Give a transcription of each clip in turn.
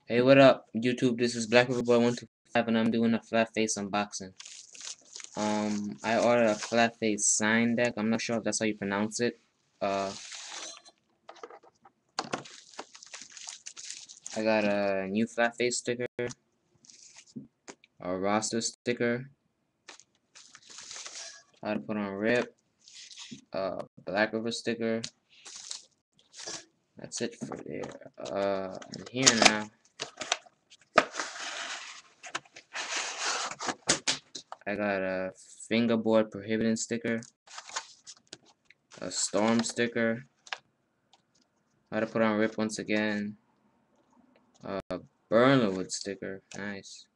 Hey, what up, YouTube? This is Black River Boy 125, and I'm doing a Flatface unboxing. I ordered a Flatface sign deck. I'm not sure if that's how you pronounce it. Uh, I got a new Flatface sticker, a roster sticker, how to put on rip, a Black River sticker. That's it for there. And here now, I got a fingerboard prohibiting sticker, a storm sticker, how to put on rip once again, a berlinwood sticker, nice,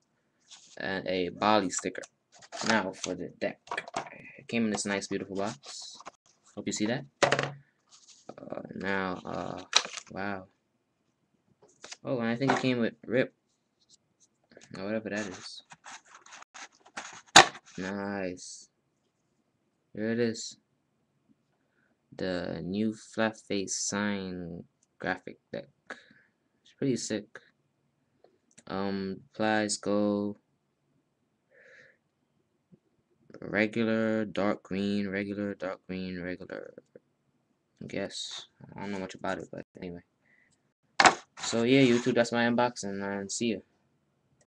and a Bali sticker. Now for the deck. It came in this nice, beautiful box. Hope you see that. Wow. Oh, and I think it came with rip, or whatever that is. Nice. Here it is. The new Flatface sign graphic deck. It's pretty sick. Plies go regular, dark green, regular, dark green, regular. I guess. I don't know much about it, but anyway. So yeah, YouTube, that's my unboxing, and see ya.